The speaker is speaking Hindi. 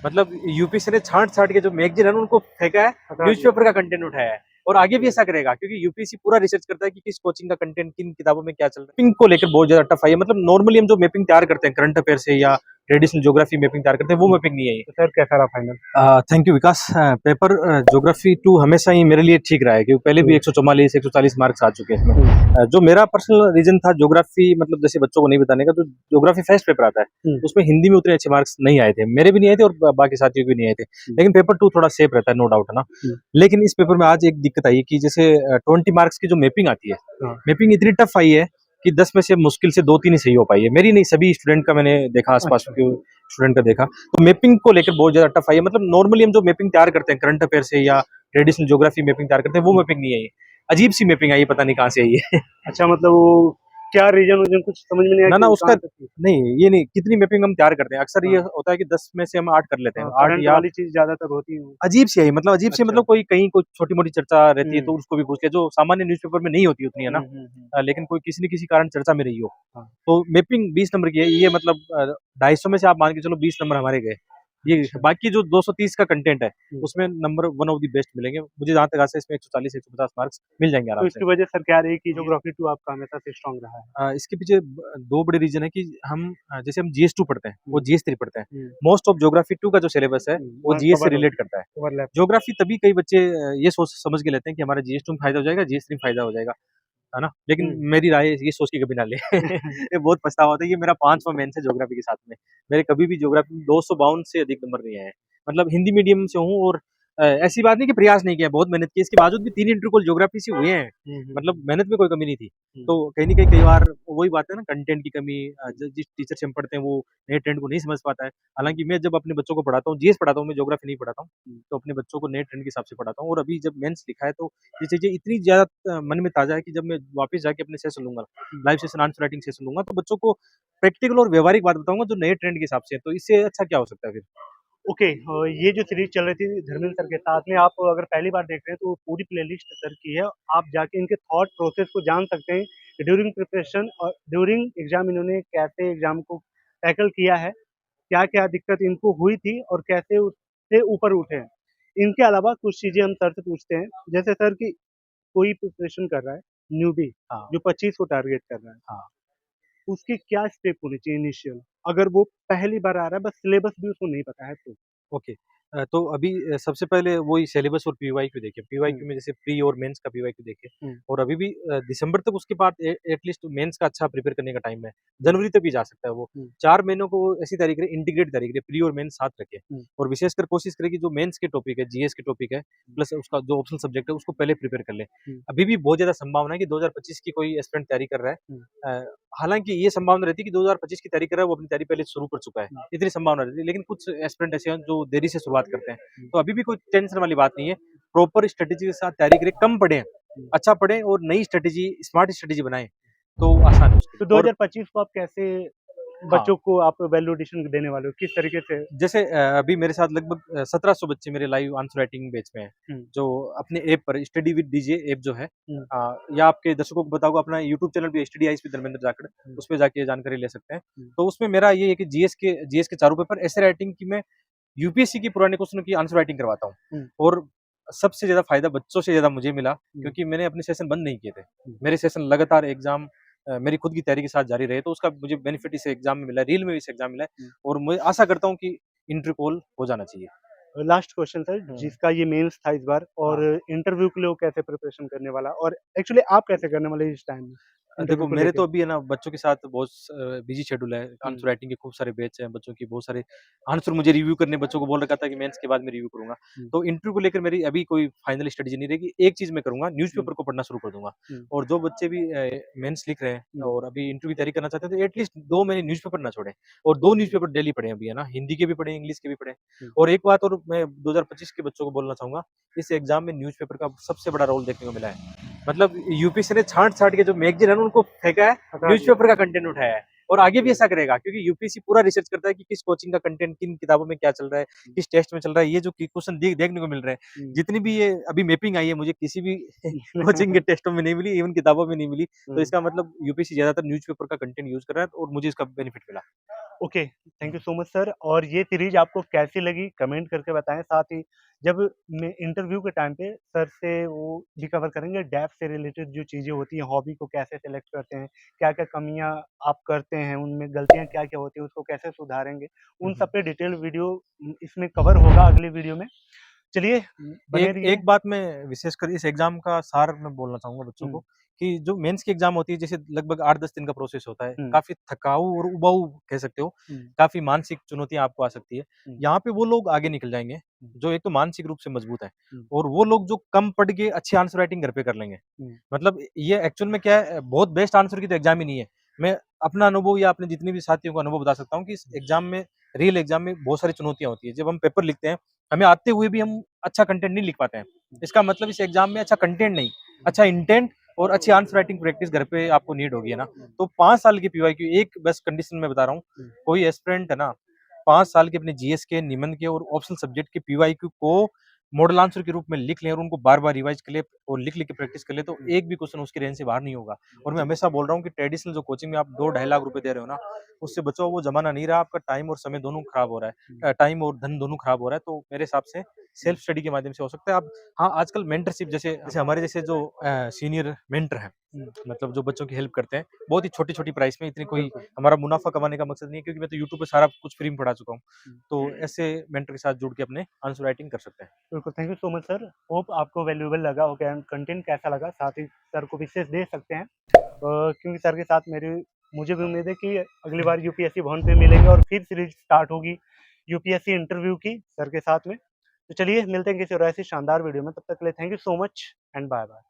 मतलब यूपीएससी ने छांट-छांट के जो मैगज़ीन है ना उनको फेंका है, न्यूज़पेपर का कंटेंट उठाया है और आगे भी ऐसा करेगा क्योंकि यूपीएससी पूरा रिसर्च करता है कि किस कोचिंग का कंटेंट किन किताबों में क्या चल रहा है। मैपिंग को लेकर बहुत ज़्यादा टफ है। मतलब नॉर्मली हम जो मैपिंग तैयार करते हैं करंट अफेयर से या ट्रेडिशनल ज्योग्राफी मैपिंग तैयार करते हैं वो मैपिंग नहीं है ये। तो सर कैसा रहा final? Thank you Vikas. Paper geography 2 हमेशा ही मेरे लिए ठीक रहा है क्योंकि पहले भी 144 140 मार्क्स आ चुके हैं इसमें। जो मेरा पर्सनल रीजन था ज्योग्राफी मतलब जैसे बच्चों को नहीं बताने का, तो ज्योग्राफी फर्स्ट पेपर आता है उसमें हिंदी में उतने अच्छे मार्क्स नहीं आए थे, मेरे भी नहीं आए थे और बाकी साथियों के भी नहीं आए थे। लेकिन पेपर 2 थोड़ा सेफ रहता है, नो डाउट है ना। लेकिन इस पेपर में आज एक दिक्कत आई कि जैसे 20 मार्क्स की जो मैपिंग आती है, मैपिंग इतनी टफ आई है कि 10 में से मुश्किल से 2-3 ही सही हो पाई है। मेरी नहीं, सभी स्टूडेंट का मैंने देखा, आसपास के स्टूडेंट का देखा। तो मैपिंग को लेकर बहुत ज्यादा टफ आई है। मतलब नॉर्मली हम जो मैपिंग तैयार करते हैं करंट अफेयर से या ट्रेडिशनल ज्योग्राफी मैपिंग तैयार करते हैं वो मैपिंग नहीं आई है। अजीब सी मैपिंग आई है, पता नहीं कहाँ से आई है। अच्छा, मतलब वो क्या रीजन कुछ समझ में नहीं आया ना कि ना वो उसका कहाँ से थी? नहीं, ये नहीं, कितनी मैपिंग हम तैयार करते हैं अक्सर ये हाँ। होता है कि 10 में से हम 8 कर लेते हैं, 8 करंट या वाली चीज ज्यादातर होती है। अजीब सी आई, मतलब अजीब सी, अच्छा। मतलब कोई कहीं कोई छोटी मोटी चर्चा रहती है तो हम्म उसको भी पूछ लिया जो सामान्य न्यूज़पेपर में नहीं होती उतनी, है ना। लेकिन कोई किसी न किसी कारण चर्चा में रही हो। हाँ। तो मैपिंग 20 नंबर की है ये, मतलब 250 में से आप मान के चलो 20 नंबर हमारे गए। ये अच्छा। बाकी जो 230 का कंटेंट है हम्म। उसमें number one of the best मिलेंगे मुझे, जहाँ तक आशा है इसमें 140 150 मार्क्स मिल जाएंगे तो आराम से। इसकी वजह सर क्या रही कि ज्योग्राफी 2 आपका हमेशा से स्ट्रांग रहा है? इसके पीछे दो बड़े रीजन है कि हम जैसे हम जीएस 2 पढ़ते हैं वो हम्म जीएस 3 पढ़ते हैं। हम्म मोस्ट ऑफ ज्योग्राफी 2 का जो सिलेबस है वो जीएस से कवर रिलेट करता है। ओवरलैप। ज्योग्राफी तभी कई बच्चे ये सोच समझ के लेते हैं कि हमारा जीएस 2 में फायदा हो जाएगा, जीएस 3 में फायदा हो जाएगा, है ना। लेकिन हम्म मेरी राय ये सोच के कभी ना ले। ये बहुत पछतावा होता है। ये मेरा 5वां मेंस है ज्योग्राफी के साथ में। मेरे कभी भी ज्योग्राफी में 252 से अधिक नंबर नहीं आए हैं। मतलब हिंदी मीडियम से हूँ और ऐसी बात नहीं कि प्रयास नहीं किया, बहुत मेहनत की। इसके बावजूद भी 3 इंटर कॉल ज्योग्राफी से हुए हैं। मतलब मेहनत में कोई कमी नहीं थी। तो कहीं न कहीं कई बार वही बात है ना, कंटेंट की कमी, जिस टीचर से हम पढ़ते हैं वो नए ट्रेंड को नहीं समझ पाता है। हालाँकि मैं जब अपने बच्चों को पढ़ाता हूँ, जीएस पढ़ाता हूँ, मैं ज्योग्राफी नहीं पढ़ाता हूँ। तो अपने बच्चों को नए ट्रेंड के हिसाब से पढ़ाता हूँ और अभी जब मेंस लिखा है तो ये चीज़ें इतनी ज़्यादा मन में ताज़ा है कि जब मैं वापस जाके अपने सेशन लूँगा, live session, answer writing session लूँगा, तो बच्चों को प्रैक्टिकल और व्यावहारिक बात बताऊँगा जो नए ट्रेंड के हिसाब से है। तो इससे अच्छा क्या हो सकता है फिर? ओके। ये जो सीरीज चल रही थी धर्मेंद्र सर के साथ में, आप अगर पहली बार देख रहे हैं तो पूरी प्लेलिस्ट सर की है। आप जाके इनके थॉट प्रोसेस को जान सकते हैं कि ड्यूरिंग प्रिपरेशन और ड्यूरिंग एग्जाम इन्होंने कैसे एग्जाम को टैकल किया है, क्या क्या दिक्कत इनको हुई थी और कैसे उससे ऊपर उठे हैं। इनके अलावा कुछ चीजें हम सर से पूछते हैं, जैसे सर की कोई प्रिपरेशन कर रहा है न्यूबी, हाँ, जो 25 को टारगेट कर रहा है, हाँ। उसके क्या स्टेप होने चाहिए इनिशियल, अगर वो पहली बार आ रहा है बस सिलेबस भी उसको नहीं पता है तो? ओके। तो अभी सबसे पहले वही सिलेबस और पीवाईक्यू देखिए। हम्म पीवाईक्यू में जैसे प्री और मेंस का पीवाईक्यू देखिए हम्म और अभी भी दिसंबर तक उसके बाद एटलीस्ट मेंस का अच्छा प्रिपेयर करने का टाइम है। हम्म जनवरी तक भी जा सकता है वो। हम्म 4 महीनों को ऐसी तैयारी करें, इंटीग्रेट तैयारी करें, प्री और मेंस साथ रखें हम्म और विशेषकर कोशिश करें कि जो मेंस के टॉपिक है, जीएस के टॉपिक है, प्लस उसका जो ऑप्शनल सब्जेक्ट है उसको पहले प्रिपेयर कर लें। हम्म अभी भी बहुत ज़्यादा संभावना है कि 2025 की कोई एस्पिरेंट तैयारी कर रहा है। हम्म हालाँकि ये संभावना रहती है कि 2025 की तैयारी कर रहा है वो अपनी तैयारी पहले शुरू कर चुका है। इतनी संभावना रहती है, लेकिन कुछ एस्पिरेंट ऐसे हैं जो देरी से शुरुआत करते हैं। तो अभी भी कोई टेंशन वाली बात नहीं है। प्रॉपर स्ट्रैटेजी के साथ तैयारी करें, कम पढ़ें, अच्छा पढ़ें और नई स्ट्रैटेजी, स्मार्ट स्ट्रैटेजी बनाएँ, तो आसान है उसके तो लिए। और 2025 को आप कैसे हाँ। बच्चों को आप वैल्यू एडिशन देने वाले हो, किस तरीके से? जैसे अभी मेरे साथ लगभग 1700 बच्चे मेरे लाइव आंसर राइटिंग बैच में हैं, हम्म जो अपने ऐप पर स्टडी विद डीजे ऐप जो है, हम्म या आपके दर्शकों को बताऊँगा अपना यूट्यूब चैनल भी study eyes with Dharmendra Jakhar, हम्म उस पे जाके जानकारी ले सकते हैं। हम्म तो उसमें मेरा ये है कि जीएस के चारों पेपर, ऐसे राइटिंग की मैं यूपीएससी की पुराने क्वेश्चनों की आंसर राइटिंग करवाता हूँ हम्म और सबसे ज़्यादा फ़ायदा बच्चों से ज़्यादा मुझे मिला हम्म क्योंकि मैंने अपने सेशन बंद नहीं किए थे। हम्म मेरे सेशन लगातार एग्ज़ाम मेरी खुद की तैयारी के साथ जारी रहे, तो उसका मुझे बेनिफिट इस एग्ज़ाम में मिला है, रील में भी इस एग्ज़ाम मिला है और मैं आशा करता हूँ कि इंटर कॉल हो जाना चाहिए। लास्ट क्वेश्चन सर, हुँ। जिसका ये मेंस था इस बार, और हाँ। इंटरव्यू के लिए वो कैसे प्रिपरेशन करने वाला, और एक्चुअली आप कैसे करने वाले इस टाइम में इंटरव्यू देखो को मेरे लेके? तो अभी है ना बच्चों के साथ बहुत बिज़ी शेड्यूल है। हम्म आंसर राइटिंग के खूब सारे बैच हैं, बच्चों की बहुत सारे आंसर मुझे रिव्यू करने, बच्चों को बोल रखा था कि मेंस के बाद मैं रिव्यू करूँगा। हम्म तो इंटरव्यू को लेकर मेरी अभी कोई फाइनल स्ट्रेटजी नहीं रहेगी। एक चीज़ मैं करूँगा, हम्म न्यूज़पेपर को पढ़ना शुरू कर दूँगा हम्म और जो बच्चे भी मेंस लिख रहे हैं हम्म और अभी इंटरव्यू की तैयारी करना चाहते हैं तो एटलीस्ट 2 महीने न्यूज़पेपर ना छोड़ें और 2 न्यूज़पेपर डेली पढ़ें अभी, है ना? हिंदी के भी पढ़ें, इंग्लिश के भी पढ़ें। हम्म और एक बात और मैं 2025 के बच्चों को बोलना चाहूँगा, इस एग्ज़ाम में न्यूज़पेपर का सबसे बड़ा रोल देखने को मिला है। मतलब यूपीएससी ने छाँट-छाँट के जो मैगज़ीन है ना उनको फेंका है, हटा दिया। न्यूज़पेपर का कंटेंट उठाया है। और आगे भी ऐसा करेगा, क्योंकि यूपीएससी पूरा रिसर्च करता है कि किस कोचिंग का कंटेंट किन किताबों में क्या चल रहा है, किस टेस्ट में चल रहा है। ये जो क्वेश्चन देखने को मिल रहे हैं, जितनी भी ये अभी मैपिंग आई है, मुझे किसी भी कोचिंग के टेस्टों में नहीं मिली, इवन किताबों में नहीं मिली। तो इसका मतलब यूपीएससी ज्यादातर न्यूज़पेपर का कंटेंट यूज कर रहा है और मुझे इसका बेनिफिट मिला। Okay, thank you so much sir. और ये सीरीज आपको कैसी लगी कमेंट करके बताएं। साथ ही जब मैं इंटरव्यू के टाइम पे सर से वो भी कवर करेंगे, डेप्थ से रिलेटेड जो चीज़ें होती हैं, हॉबी को कैसे सेलेक्ट करते हैं, क्या क्या कमियां आप करते हैं, उनमें गलतियां क्या क्या होती हैं, उसको कैसे सुधारेंगे, उन सब पे डिटेल वीडियो इसमें कवर होगा अगली वीडियो में। चलिए बने एक रहिए। एक बात मैं विशेषकर इस एग्जाम का सार मैं बोलना चाहूँगा बच्चों को, कि जो मेंस की एग्जाम होती है, जैसे लगभग 8-10 दिन का प्रोसेस होता है, हुँ। काफ़ी थकाऊ और उबाऊ कह सकते हो, हुँ, काफ़ी मानसिक चुनौतियाँ आपको आ सकती है। हुँ, यहाँ पे वो लोग आगे निकल जाएँगे, हुँ, जो एक तो मानसिक रूप से मजबूत है, हुँ, और वो लोग जो कम पढ़ के अच्छी आंसर राइटिंग घर पे कर लेंगे। हुँ, मतलब ये एक्चुअल में क्या है, बहुत बेस्ट आंसर की तो एग्जाम ही नहीं है। मैं अपना अनुभव या अपने जितने भी साथियों का अनुभव बता सकता हूँ कि इस एग्जाम में, रियल एग्जाम में बहुत सारी चुनौतियाँ होती है। जब हम पेपर लिखते हैं, हमें आते हुए भी हम अच्छा कंटेंट नहीं लिख पाते हैं। इसका मतलब इस एग्जाम में अच्छा कंटेंट नहीं, अच्छा इंटेंट और अच्छी आंसर राइटिंग प्रैक्टिस घर पे आपको नीड होगी, है ना? तो 5 साल की पीवाईक्यू, एक बस कंडीशन मैं बता रहा हूँ, कोई एस्पिरेंट है ना, 5 साल के अपने जीएस के, निबंध के और ऑप्शनल सब्जेक्ट के पीवाईक्यू को मॉडल आंसर के रूप में लिख लें और उनको बार-बार रिवाइज़ कर ले और लिख-लिख के प्रैक्टिस कर ले, तो एक भी क्वेश्चन उसकी रेंज से बाहर नहीं होगा। और मैं हमेशा बोल रहा हूँ कि ट्रेडिशनल जो कोचिंग में आप 2 ढाई लाख रुपए दे रहे हो ना, उससे बचो, वो ज़माना नहीं रहा, आपका टाइम और समय दोनों खराब हो रहा है। टाइम और धन दोनों खराब हो रहा है, तो मेरे हिसाब से सेल्फ स्टडी के माध्यम से हो सकता है। आप हाँ, आजकल मेंटरशिप, जैसे जैसे हमारे जैसे जो सीनियर मेंटर हैं, मतलब जो बच्चों की हेल्प करते हैं, बहुत ही छोटी-छोटी प्राइस में, इतनी कोई हमारा मुनाफ़ा कमाने का मकसद नहीं है, क्योंकि मैं तो यूट्यूब पे सारा कुछ फ्री में पढ़ा चुका हूँ। तो ऐसे मेंटर के साथ जुड़ के अपने आंसर राइटिंग कर सकते हैं। बिल्कुल, thank you so much sir. Hope आपको वैल्यूएबल लगा होगा एंड कंटेंट कैसा लगा, साथ ही सर को विशेष दे सकते हैं। क्योंकि सर के साथ मेरी मुझे भी उम्मीद है कि अगली बार यूपीएससी भवन पे मिलेंगे और फिर सीरीज स्टार्ट होगी यूपीएससी इंटरव्यू की सर के साथ में। तो चलिए मिलते हैं किसी और ऐसी शानदार वीडियो में, तब तक के लिए thank you so much and bye bye.